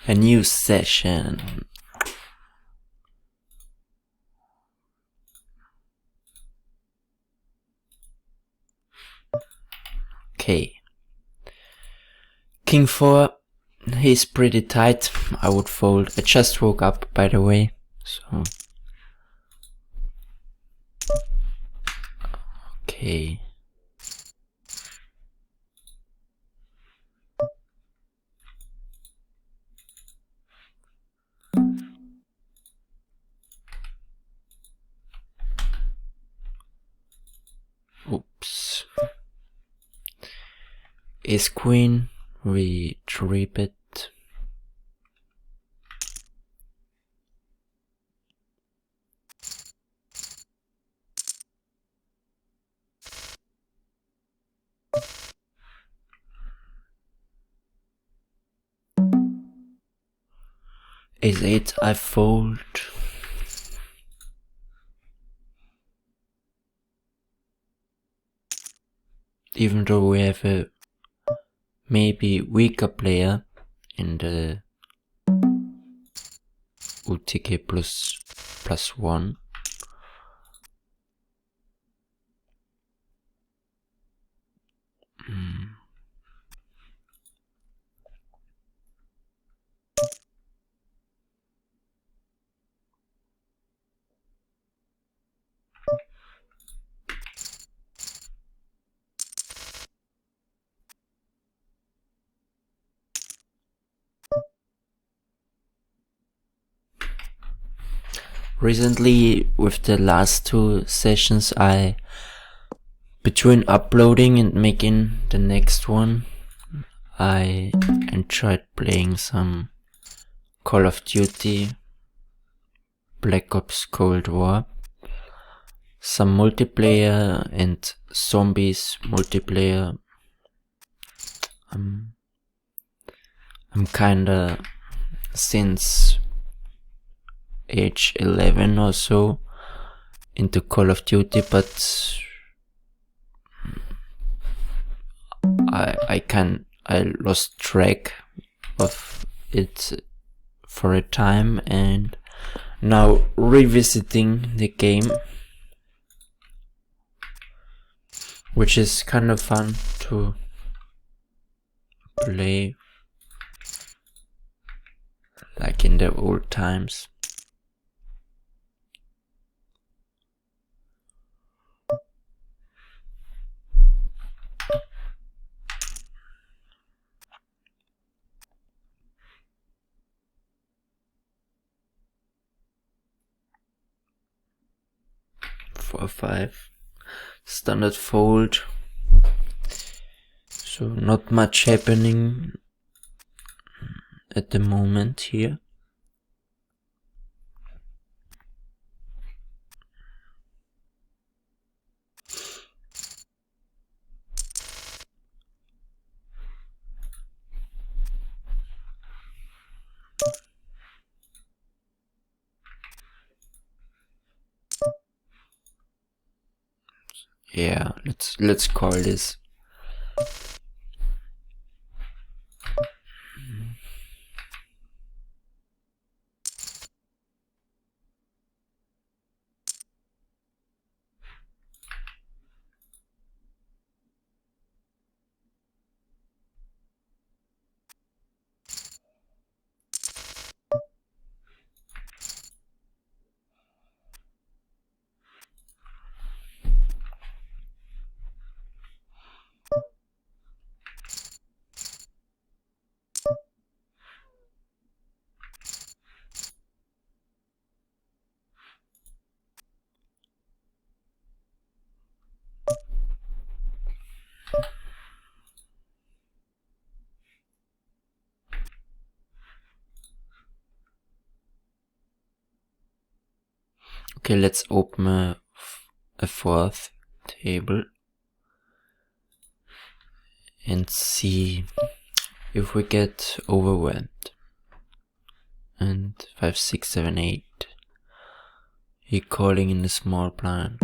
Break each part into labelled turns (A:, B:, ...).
A: A new session. Okay. King 4, he's pretty tight. I would fold. I just woke up, by the way, so. Okay. Oops. Ace Queen, we trip it. Ace 8, I fold. Even though we have a maybe weaker player in the UTK +1. Recently, with the last 2 sessions, between uploading and making the next one, I enjoyed playing some Call of Duty, Black Ops Cold War, some multiplayer and zombies multiplayer. I'm kinda, since age 11 or so, into Call of Duty, but I lost track of it for a time, and now revisiting the game, which is kind of fun to play like in the old times. Four, 5, standard fold. So not much happening at the moment here. Yeah, let's call this. Okay, let's open a 4th table and see if we get overwhelmed. And 5, 6, 7, 8. He calling in the small blind.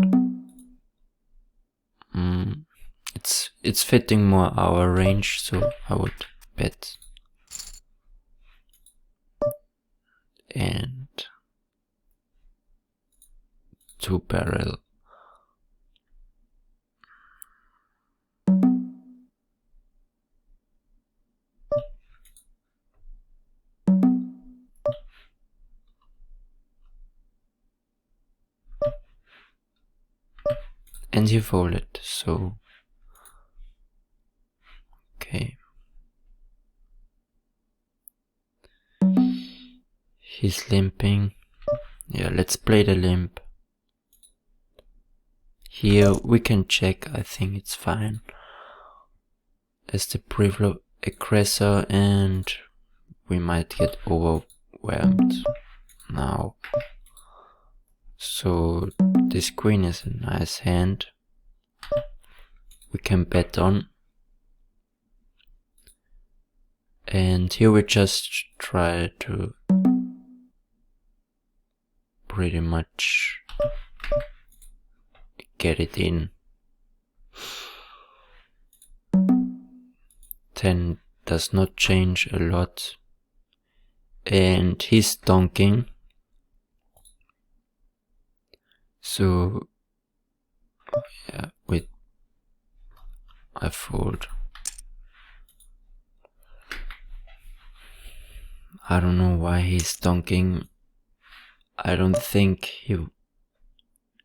A: It's fitting more our range, so I would bet. and 2-barrel. And he folded, so okay. He's limping. Yeah, let's play the limp. Here we can check, I think it's fine. As the pre-flop aggressor, and we might get overwhelmed now. So this queen is a nice hand. We can bet on. And here we just try to pretty much get it in. 10 does not change a lot. And he's donking. So yeah, I fold. I don't know why he's donking. I don't think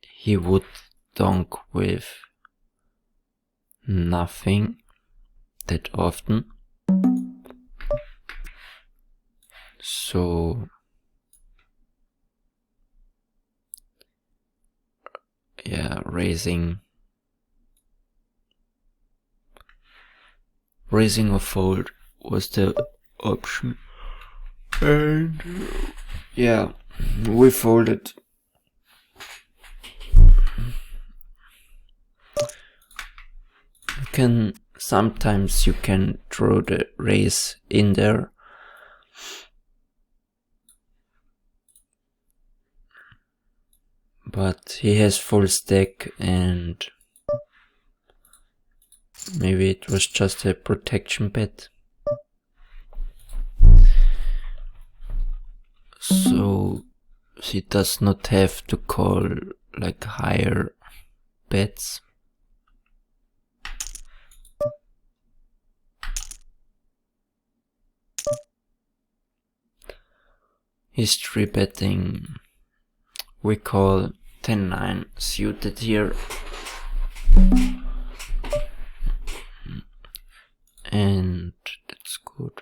A: he would donk with nothing that often. So yeah, raising or fold was the option. And yeah, we folded. Sometimes you can throw the raise in there. But he has full stack, and maybe it was just a protection bet. So he does not have to call like higher bets. He's 3-betting. We call 10-9 suited here. And that's good.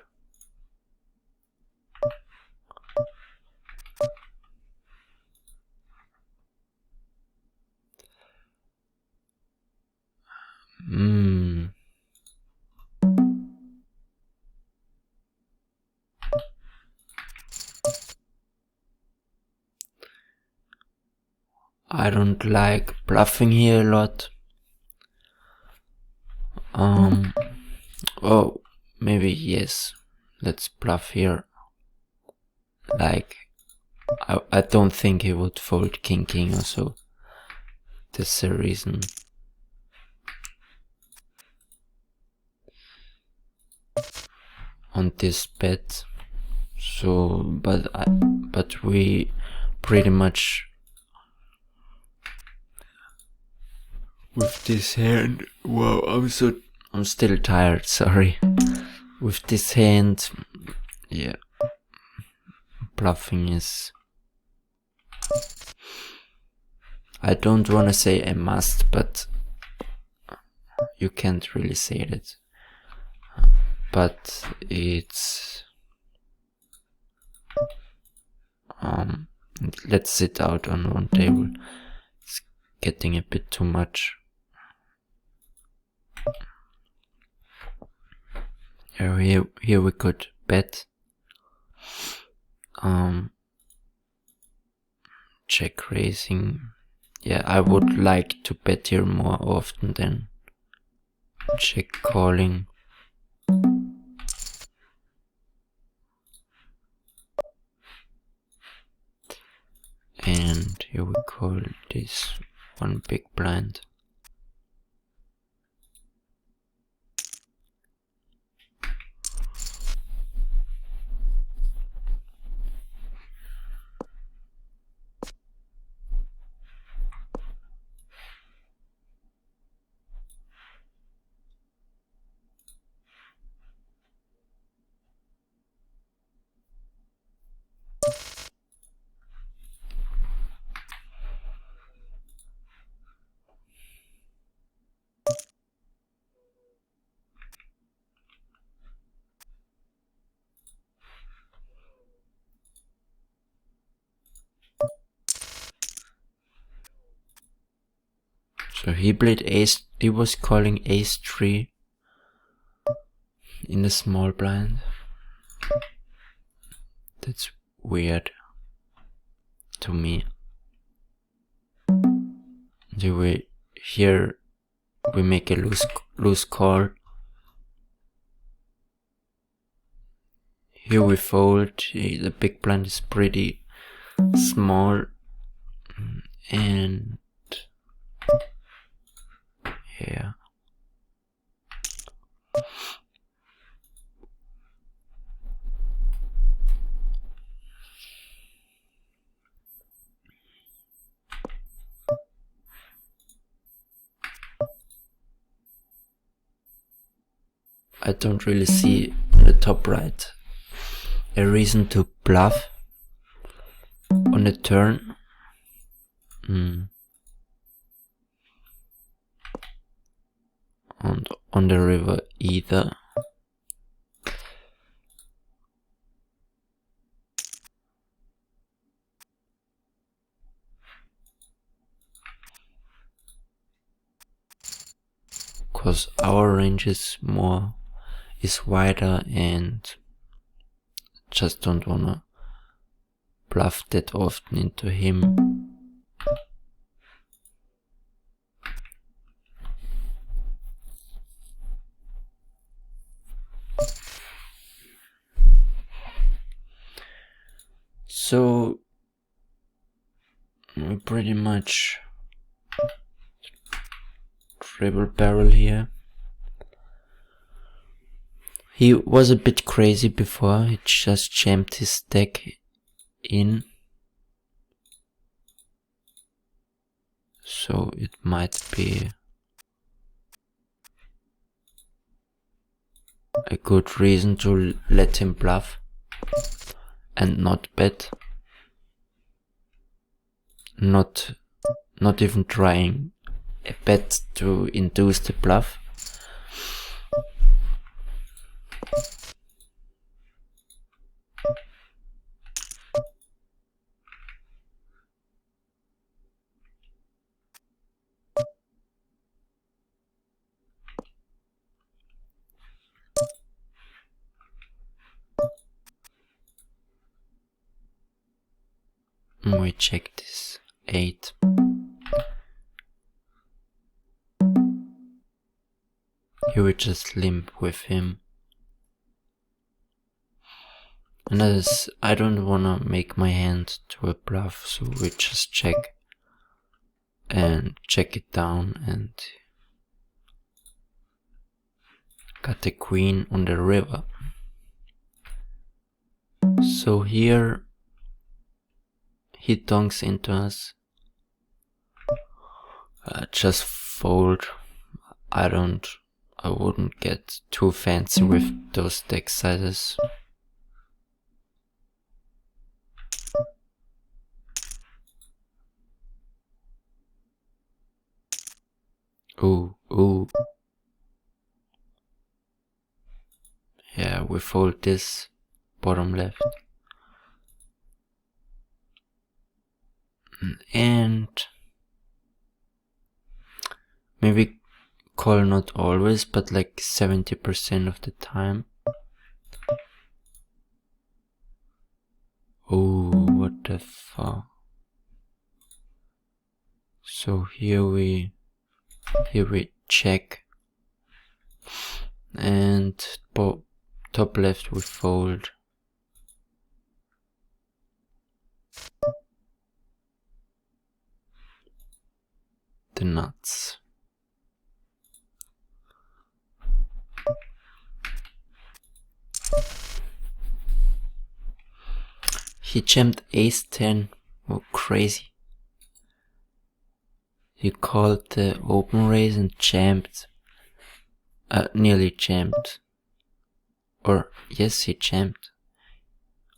A: I don't like bluffing here a lot. Oh, maybe yes. Let's bluff here. Like, I don't think he would fold king or so. That's the reason. On this bet. So, but we pretty much with this hand. Wow, I'm still tired. Sorry. With this hand, yeah, bluffing is. I don't want to say a must, but you can't really say that. But it's let's sit out on one table. It's getting a bit too much. Here we could bet. Check raising. Yeah, I would like to bet here more often than check calling. And here we call this one big blind. So he played ace, he was calling ace 3 in the small blind. That's weird to me. Here we make a loose call. Here we fold. The big blind is pretty small, and yeah. I don't really see on the top right a reason to bluff on the turn. And on the river either. Cause our range is wider, and just don't wanna bluff that often into him. So we pretty much triple barrel here. He was a bit crazy before, he just jammed his stack in. So it might be a good reason to let him bluff and not bet. Not even trying a bet to induce the bluff. We check this 8. Here we just limp with him. And I don't wanna make my hand to a bluff, so we just check and check it down, and got the queen on the river. So here he donks into us. Just fold. I wouldn't get too fancy with those deck sizes. Ooh. Yeah, we fold this bottom left. And maybe call not always, but like 70% of the time. Oh, what the fuck. So here we check, and top left we fold. The nuts. He jammed ace 10. Oh, crazy. He called the open raise and jammed. Nearly jammed. Or, yes, he jammed.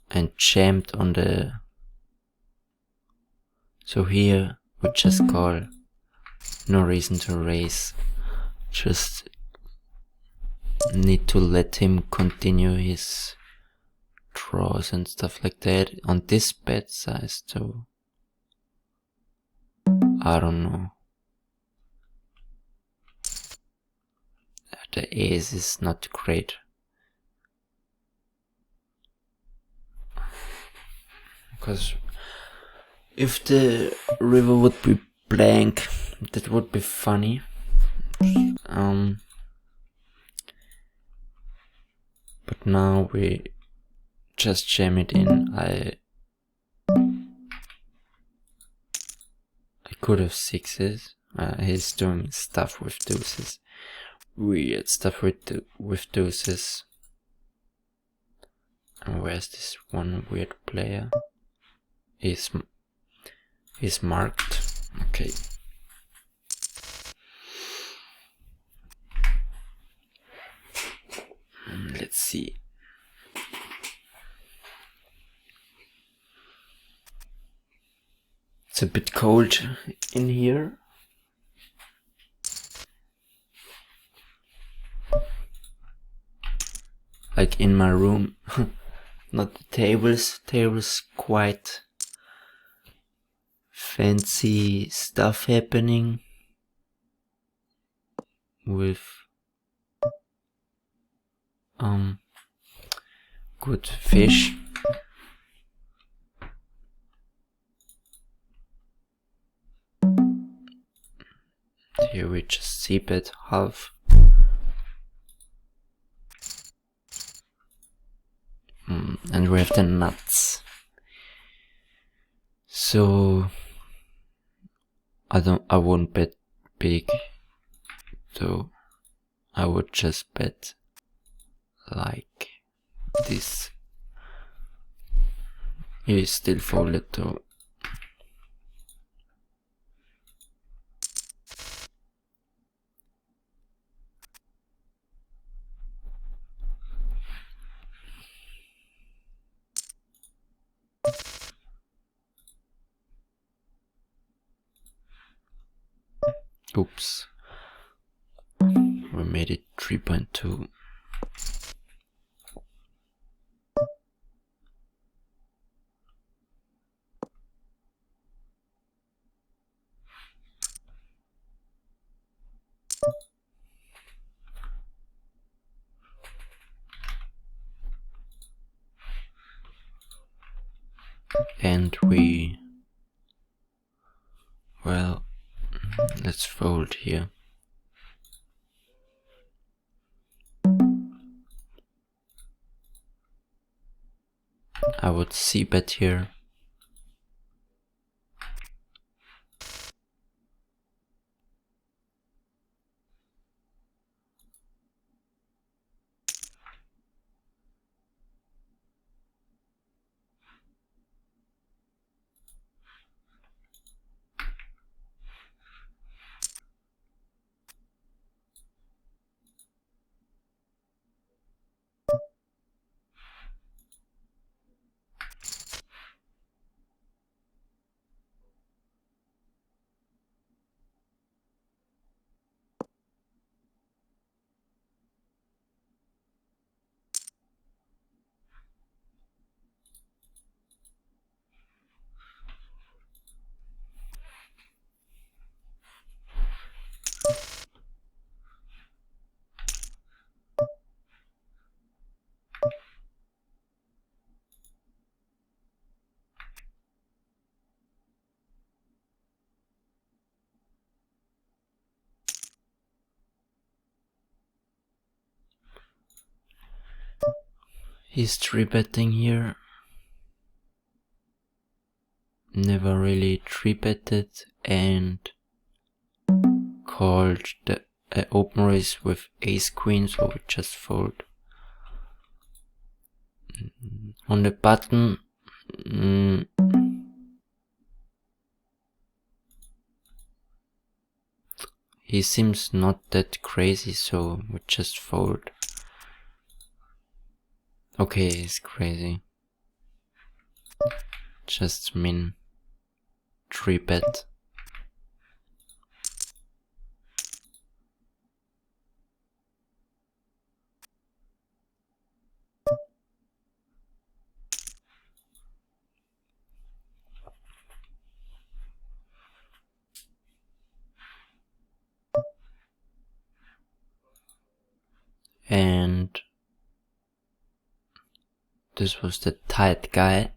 A: And jammed on the... So here we just call. No reason to raise. Just need to let him continue his draws and stuff like that on this bet size, so I don't know. the ace is not great. Because if the river would be blank, that would be funny. But now we just jam it in. I could have sixes. He's doing stuff with deuces. Weird stuff with deuces. And where's this one weird player? He's marked. Okay. Let's see. It's a bit cold in here. Like in my room. Not the tables. Tables quite fancy stuff happening with good fish. Here we just c-bet half. And we have the nuts. So I won't bet big, so I would just bet like this. He is still folded though. Oops. We made it 3.2. And well, let's fold here. I would c-bet here. He's 3-betting here. Never really 3-betted and called the open raise with ace queen, so we just fold. On the button, he seems not that crazy, so we just fold. Okay, he's crazy. Just min 3-bet. this was the tight guy.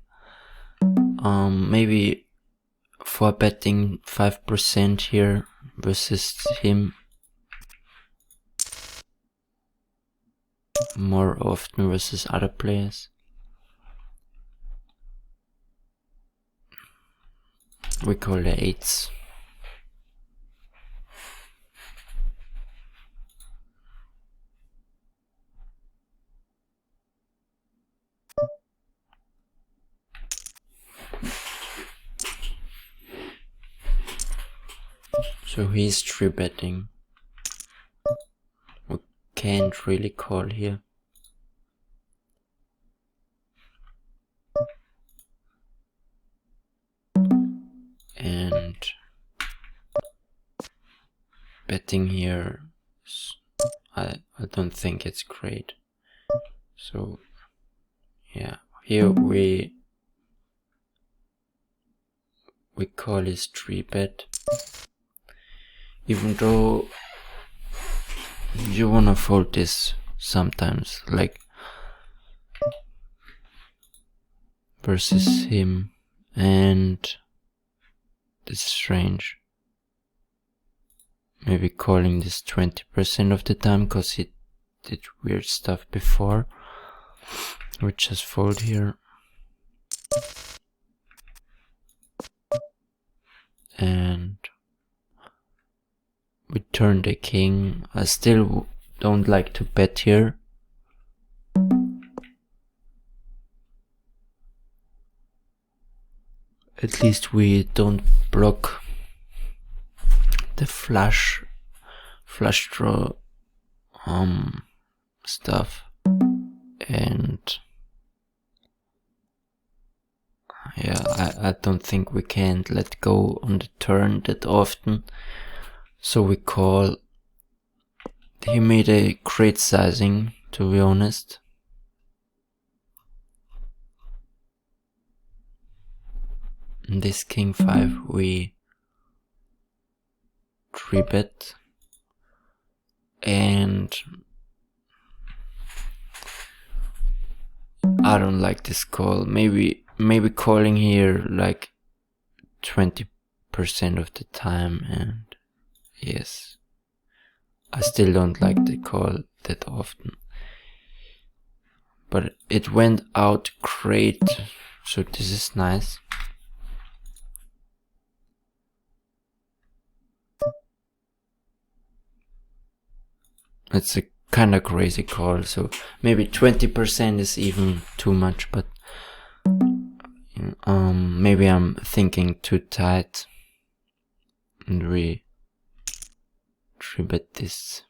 A: Maybe for betting 5% here versus him more often versus other players. We call the 8s. So he's 3-betting. We can't really call here. And betting here, I don't think it's great. So yeah, here we call his 3-bet. Even though you wanna fold this sometimes, like versus him, and this is strange. Maybe calling this 20% of the time because he did weird stuff before. We just fold here. And we turn the king. I still don't like to bet here. At least we don't block the flush draw stuff. And yeah, I don't think we can let go on the turn that often. So we call. He made a great sizing, to be honest. In this king 5 we 3-bet, and I don't like this call. Maybe calling here like 20% of the time, and yes, I still don't like the call that often. But it went out great, so this is nice. It's a kind of crazy call, so maybe 20% is even too much, but maybe I'm thinking too tight, and we 3-bet this.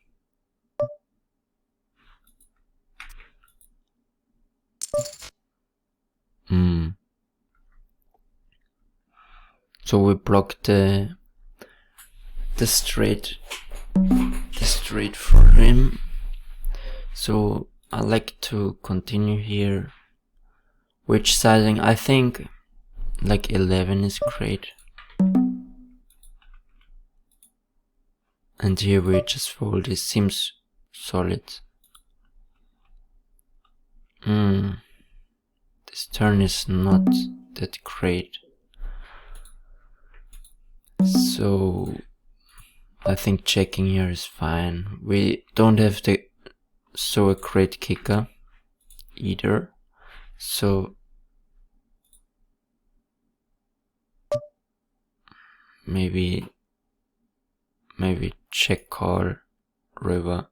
A: So we block the straight for him. So I like to continue here. Which sizing? I think like 11 is great. And here we just fold. It seems solid. This turn is not that great. So I think checking here is fine. We don't have a great kicker either. So maybe check call river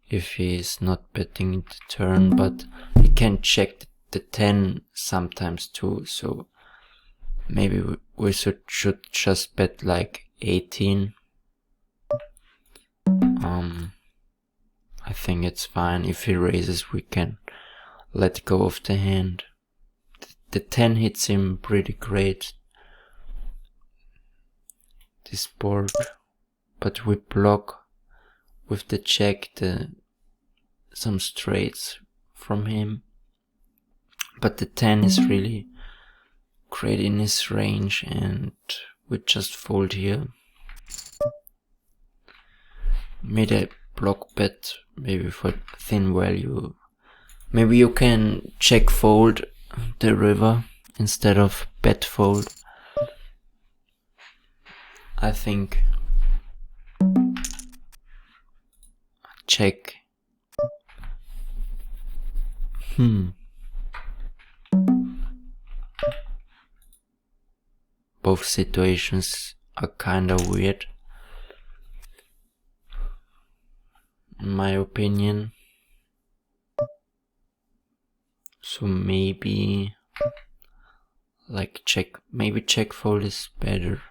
A: if he is not betting the turn, but he can check the 10 sometimes too, so maybe we should just bet like 18. I think it's fine. If he raises, we can let go of the hand. The 10 hits him pretty great, this board, but we block with the check some straights from him. But the 10 is really great in his range, and we just fold here. Made a block bet maybe for thin value Maybe you can check fold the river instead of bet fold. I think check. Both situations are kinda weird, in my opinion. So maybe like maybe check fold is better.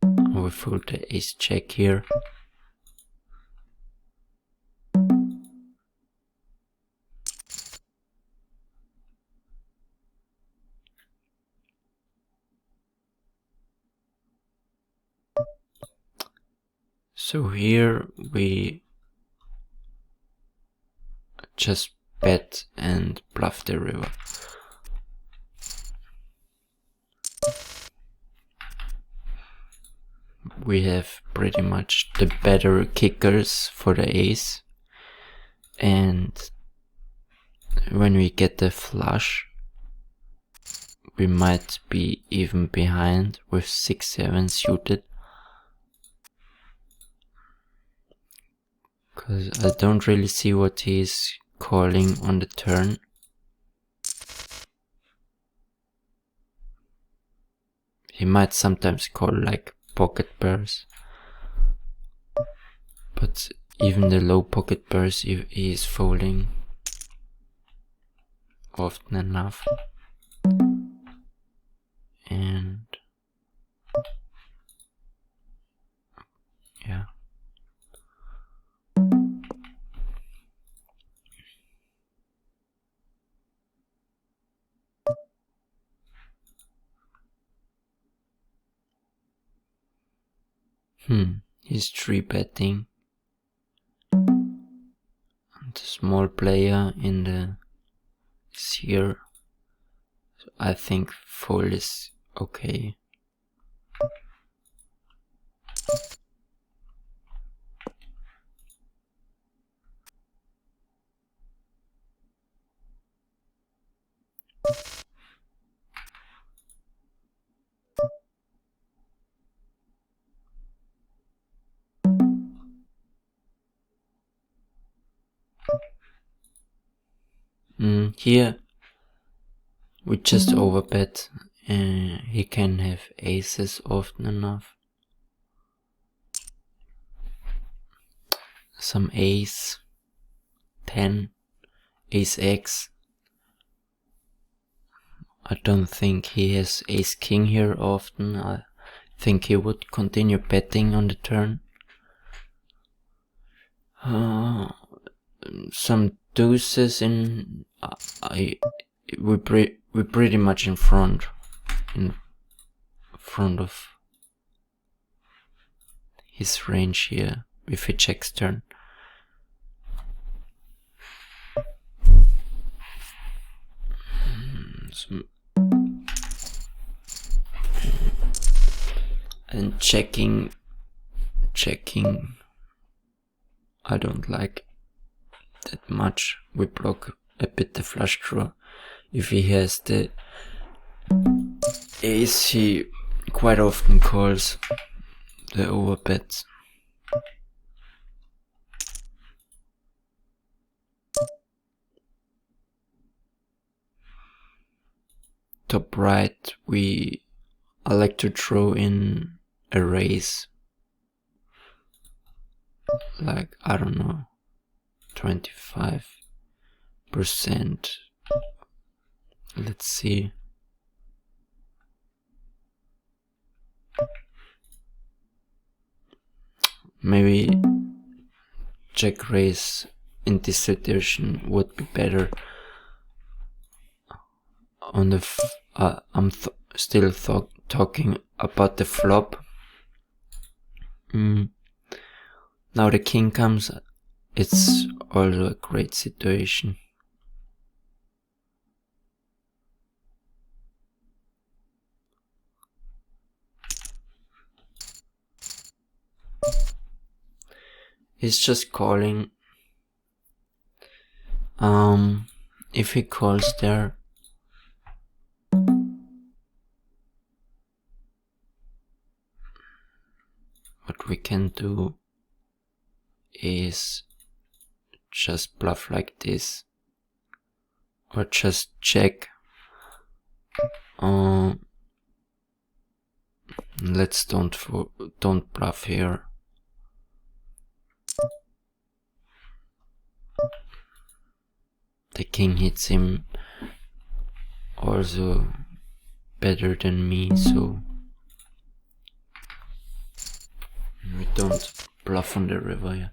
A: We fold the ace check here. So here we just bet and bluff the river. We have pretty much the better kickers for the ace, and when we get the flush we might be even behind with 6-7 suited, because I don't really see what he's calling on the turn. He might sometimes call like pocket pairs, but even the low pocket pairs he is folding often enough. And yeah. He's 3-betting. The small player in the is here. So I think fold is okay. Here we just overbet. He can have aces often enough. Some ace, 10, ace X. I don't think he has ace king here often. I think he would continue betting on the turn. Some deuces in. We pretty much in front of his range here if he checks turn. And checking, I don't like that much. We block a bit the flush draw. If he has the ace, he quite often calls the overbets. Top right, I like to throw in a raise, like, I don't know, 25%. Let's see. Maybe check raise in this situation would be better. On the I'm still talking about the flop. Now the king comes. It's also a great situation. He's just calling. If he calls there, what we can do is just bluff like this, or just check. Let's don't bluff here. The king hits him also better than me, so we don't bluff on the river. Yeah.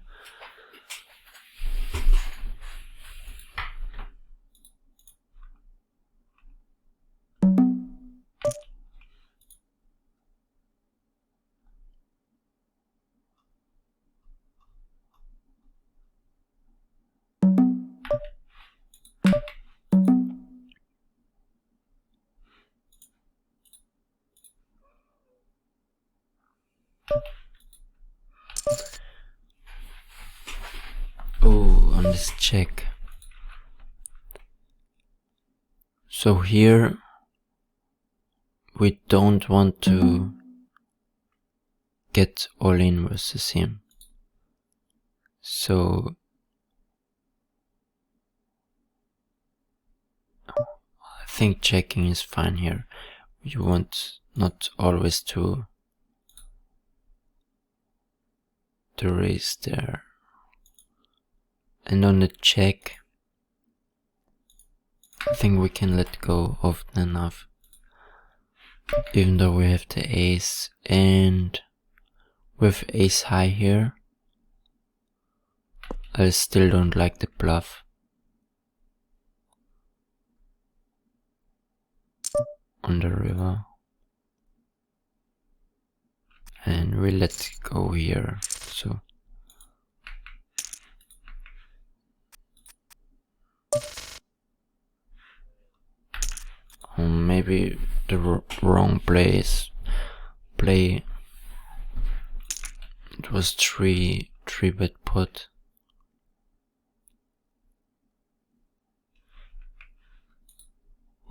A: Oh, on this check. So here we don't want to get all in versus him. So I think checking is fine here. You want not always to raise there. And on the check, I think we can let go often enough. Even though we have the ace, and with ace high here, I still don't like the bluff. On the river. And we let go here, so. Maybe the wrong play. It was three bet pot.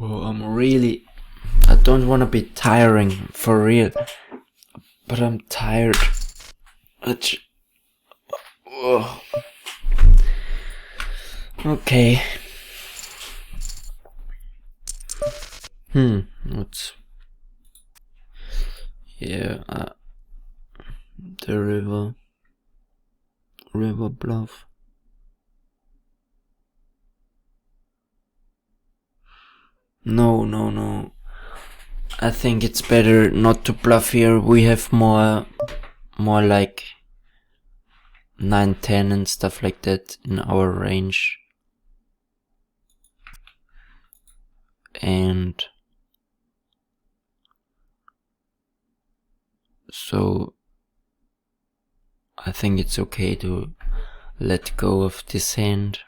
A: Oh, I don't want to be tiring for real, but I'm tired. Oh. Okay. What's... Yeah, the river bluff. No. I think it's better not to bluff here. We have more like 9-10 and stuff like that in our range. And so I think it's okay to let go of this hand.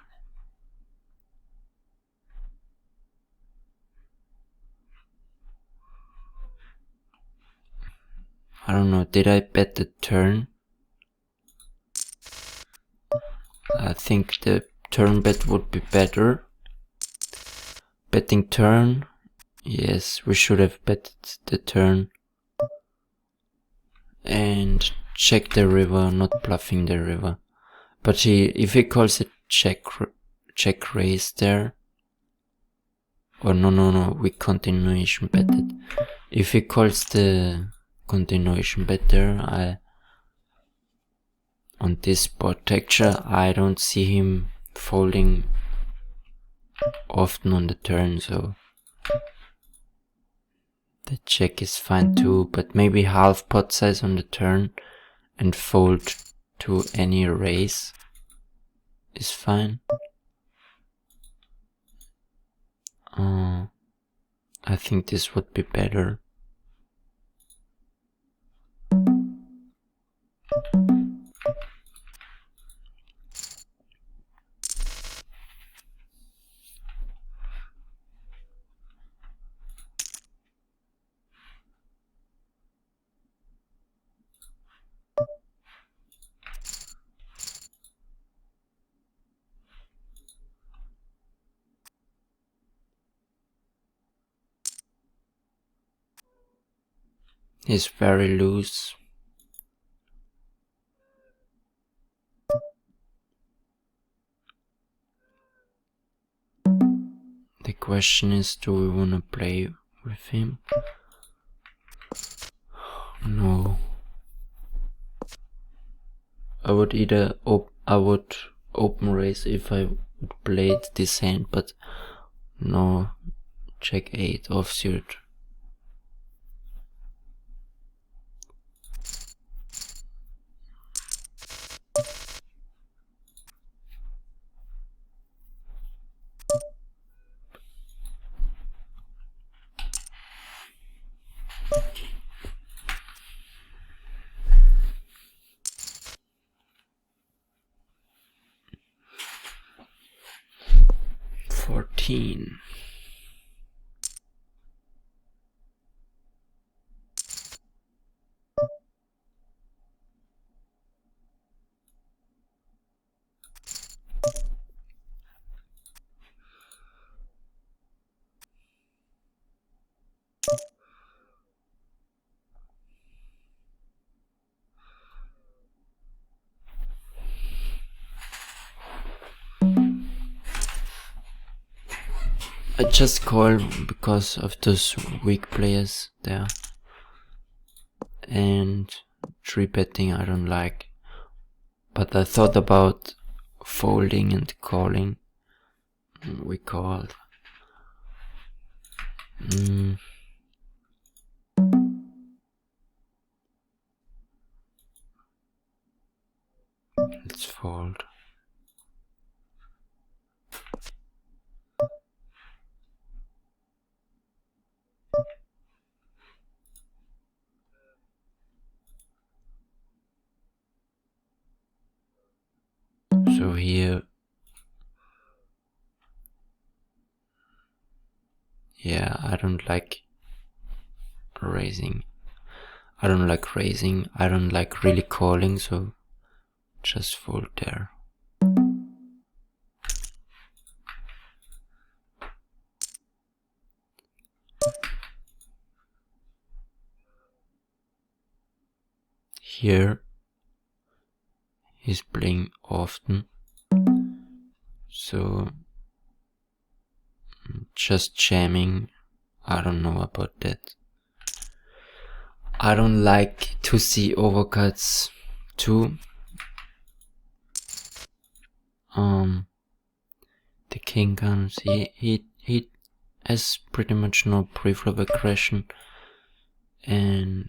A: I don't know, did I bet the turn? I think the turn bet would be better. Betting turn? Yes, we should have bet the turn. And check the river, not bluffing the river. But if he calls it check raise there. Or no, we continuation betted. If he calls the continuation bet there, on this board texture, I don't see him folding often on the turn, so the check is fine too, but maybe half pot size on the turn and fold to any raise is fine. I think this would be better. He's very loose. The question is, do we wanna play with him? No. I would either open raise if I would play it this hand, but no. Check 8 offsuit. I just call because of those weak players there, and 3-betting I don't like, but I thought about folding and calling. We called. Let's fold. So here, yeah, I don't like raising. I don't like really calling, so just fold there. Here, he's playing often, so just jamming, I don't know about that. I don't like to see overcuts too. The king comes, he has pretty much no preflop aggression, and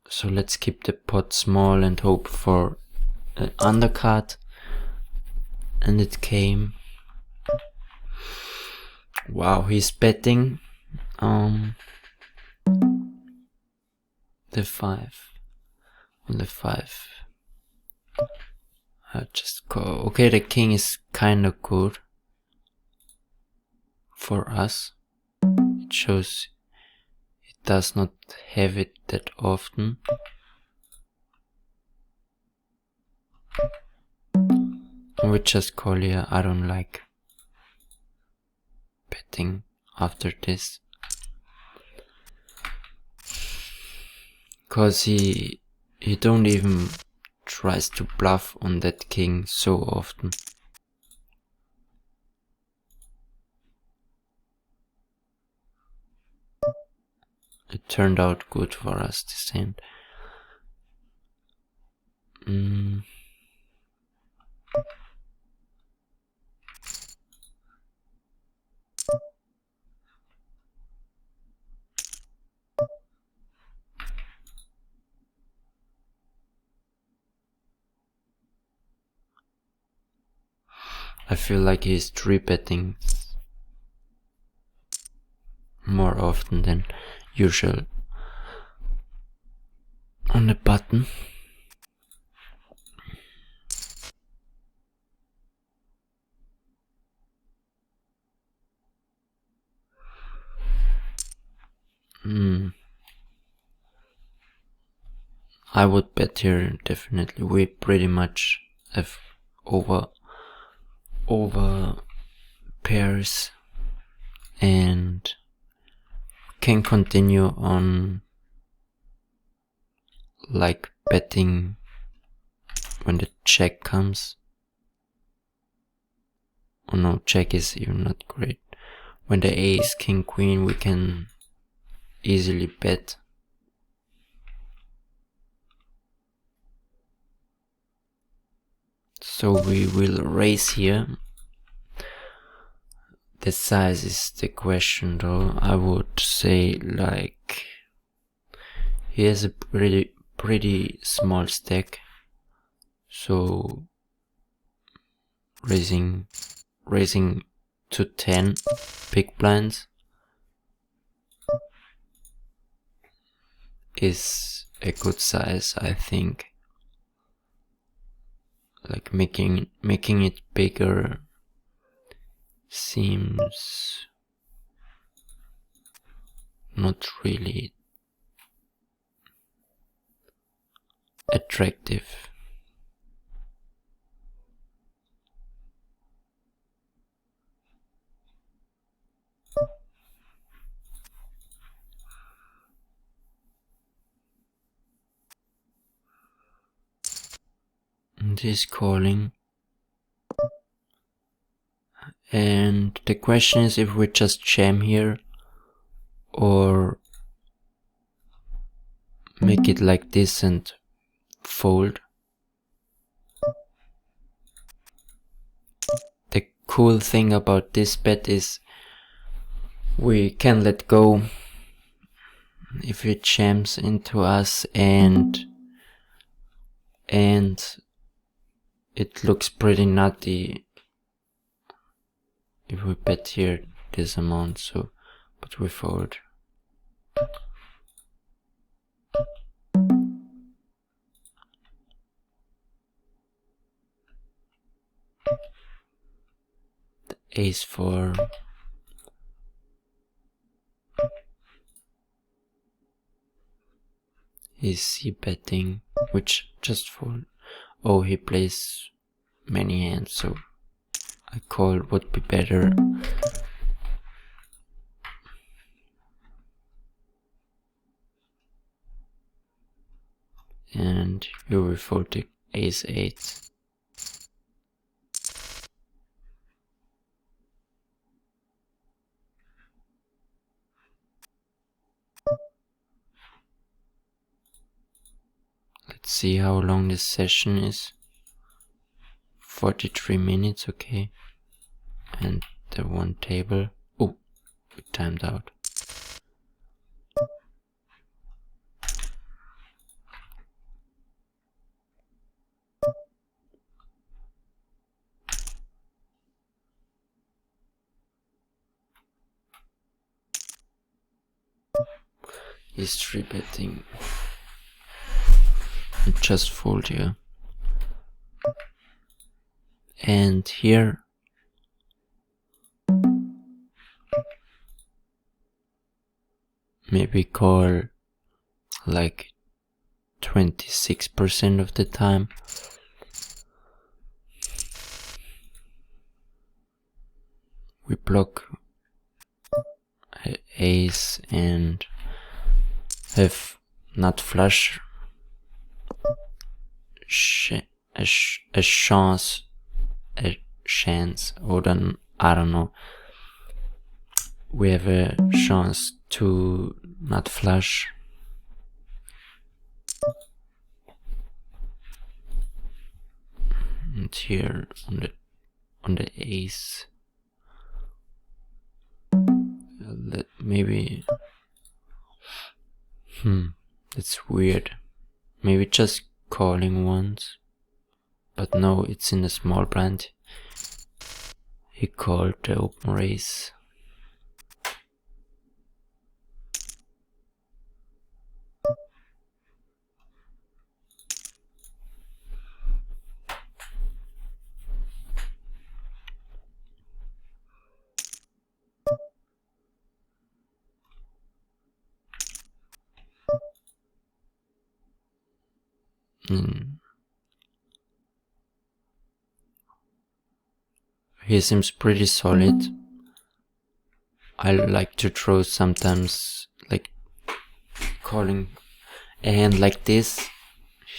A: so let's keep the pot small and hope for an undercut, and it came. Wow, he's betting the 5 on the 5. I just go. Okay, the king is kind of good for us. It shows it does not have it that often. We just call here. I don't like betting after this, cause he don't even tries to bluff on that king so often. It turned out good for us this hand. I feel like he's 3-betting more often than usual on the button. I would bet here definitely. We pretty much have over pairs and can continue on like betting when the check comes. Oh no, check is even not great. When the ace, king, queen, we can easily bet. So we will raise here. The size is the question though. I would say like he has a pretty small stack. So raising to 10 big blinds is a good size, I think. Like making it bigger seems not really attractive. And he's calling. And the question is if we just jam here or make it like this and fold. The cool thing about this bet is we can let go if it jams into us and it looks pretty nutty if we bet here this amount, so but we fold. The ace 4. He's c-betting, which just fold. Oh, he plays many hands, so I call would be better. And you will fold the ace 8. Let's see how long this session is. 43 minutes, okay. And the one table. Oh, we timed out. He's 3-betting. Just fold here. And here maybe call like 26% of the time. We block ace and have nut flush, a chance, or then I don't know. We have a chance to nut flush. And here on the ace, maybe. That's weird. Maybe just calling once. But no, it's in a small blind. He called the open raise. He seems pretty solid. I like to throw sometimes like calling a hand like this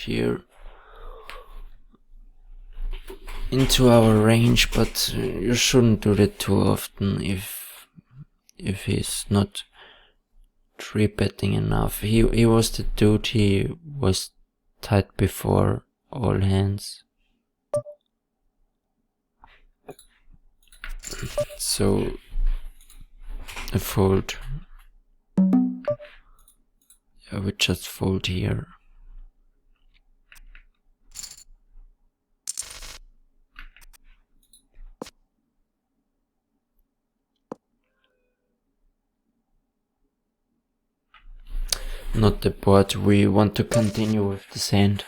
A: here into our range, but you shouldn't do that too often if he's not 3-betting enough. He was the dude, he was tight before all hands. So a fold. I would just fold here. Not the board, we want to continue with the sand.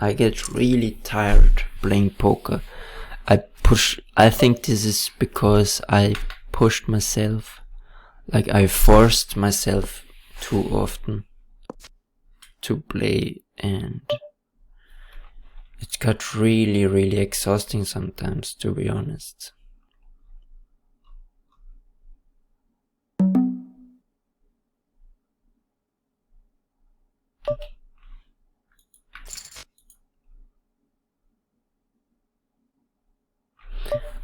A: I get really tired playing poker. I think this is because I pushed myself, like I forced myself too often to play, and it got really exhausting sometimes, to be honest.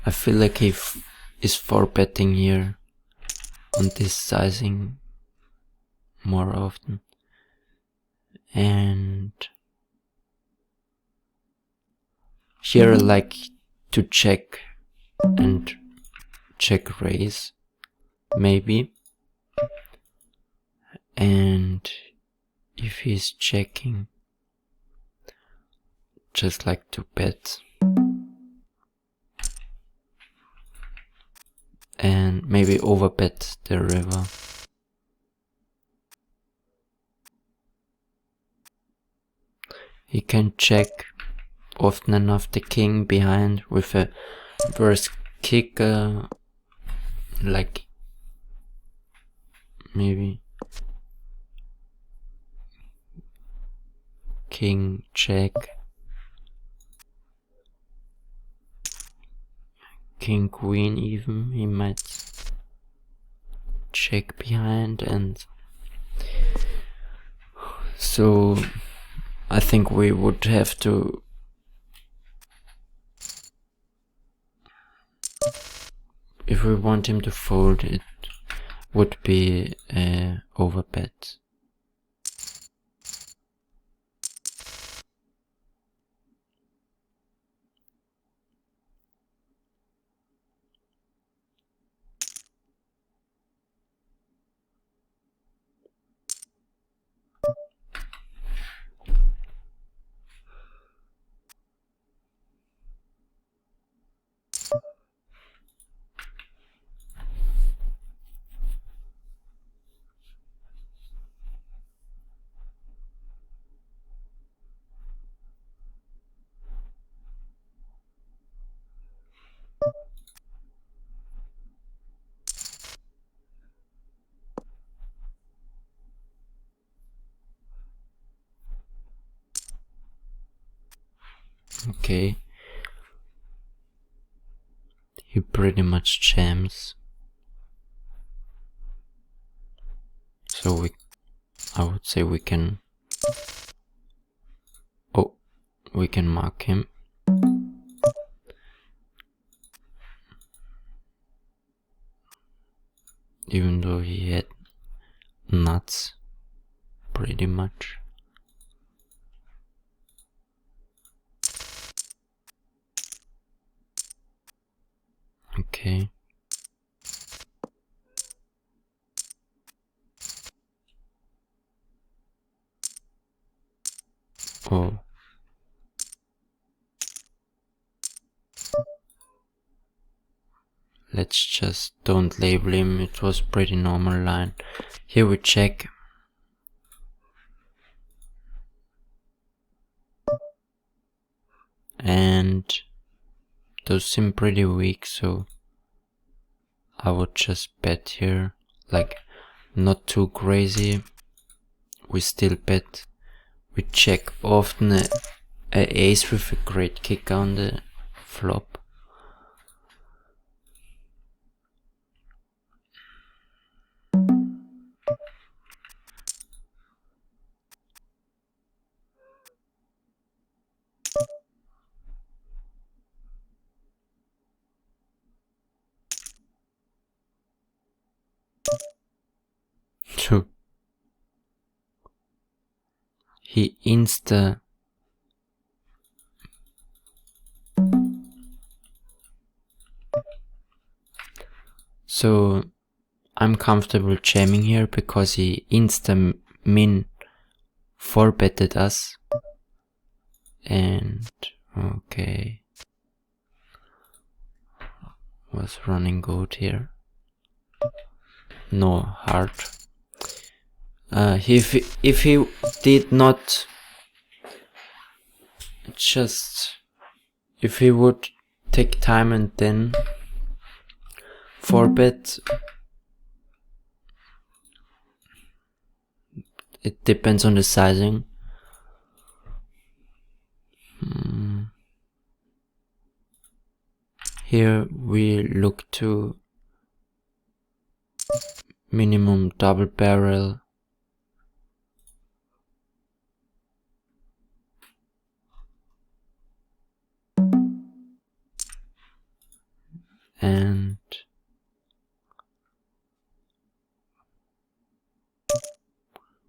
A: I feel like he is 4-betting here on this sizing more often, and here I like to check and check raise maybe, and if he's checking, just like to bet and maybe overbet the river. He can check often enough the king behind with a worse kicker, like maybe king check, king queen even, he might check behind, and so I think we would have to if we want him to fold, it would be a overbet. Okay, he pretty much jams, so I would say we can mark him. Even though he had nuts, pretty much. Okay. Oh. Let's just don't label him, it was pretty normal line. Here we check. And those seem pretty weak, so I would just bet here, like not too crazy. We still bet. We check often a ace with a great kick on the flop. He insta. So I'm comfortable jamming here because he insta min 4-betted us. And okay, was running good here. No heart. If he did not just, if he would take time and then 4-bet, it depends on the sizing. Here we look to minimum double barrel. And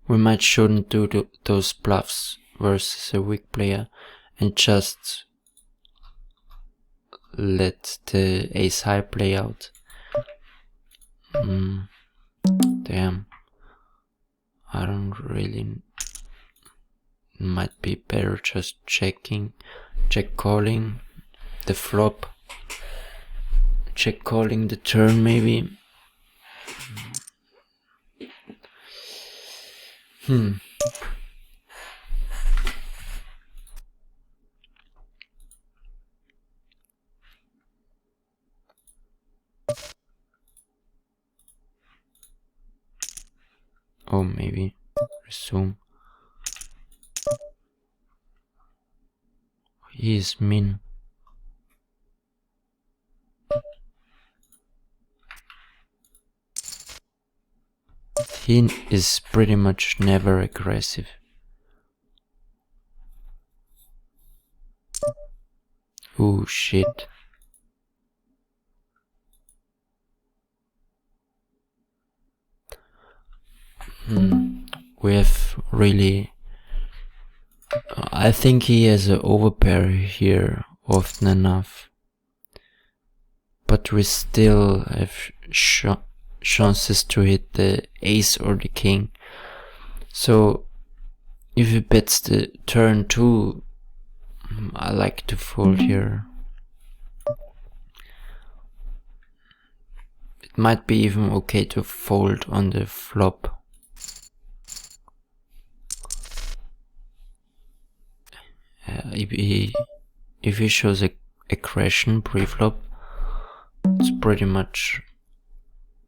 A: we might shouldn't do those bluffs versus a weak player and just let the ace high play out. Damn. I don't really. Might be better just check calling the flop, check calling the turn maybe. Oh, maybe resume. He is min. He is pretty much never aggressive. Oh shit. We have really. I think he has an overpair here often enough. But we still have chances to hit the ace or the king. So if he bets the turn 2, I like to fold here. It might be even okay to fold on the flop. If he shows a aggression pre-flop, it's pretty much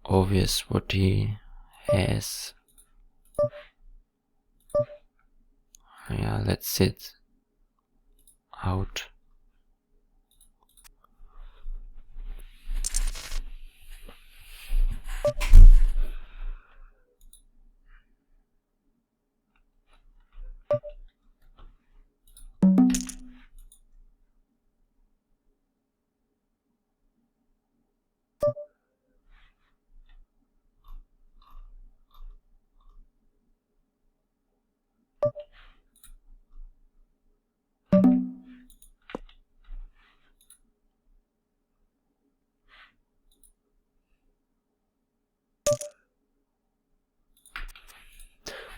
A: obvious what he has. Yeah, let's sit out.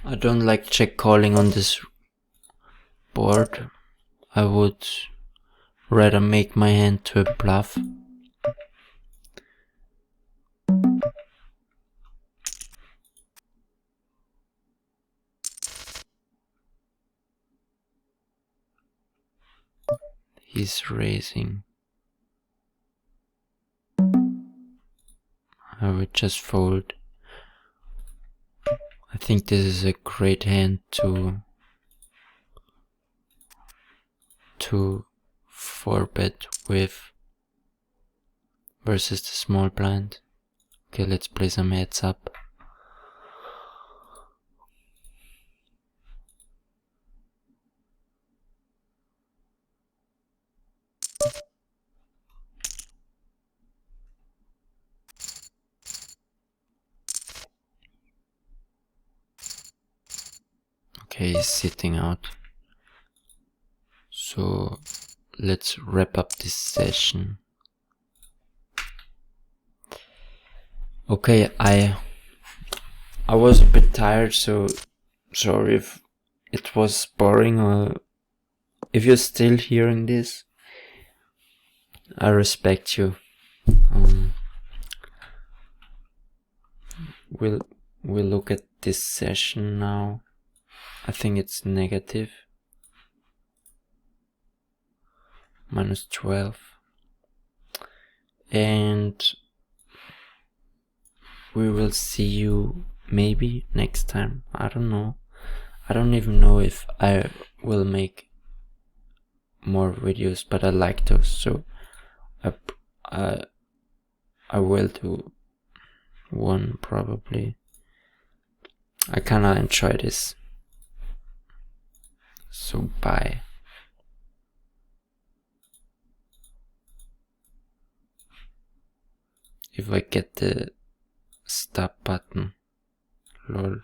A: I don't like check calling on this board. I would rather make my hand to a bluff. He's raising. I would just fold. I think this is a great hand to 4-bet with versus the small blind. Okay, let's play some heads up. Okay, he's sitting out. So let's wrap up this session. Okay, I was a bit tired, so sorry if it was boring or if you're still hearing this. I respect you. We'll look at this session now. I think it's negative. -12. And we will see you maybe next time. I don't know. I don't even know if I will make more videos, but I like those, so I will do one probably. I kinda enjoy this. So bye. If I get the stop button, lol.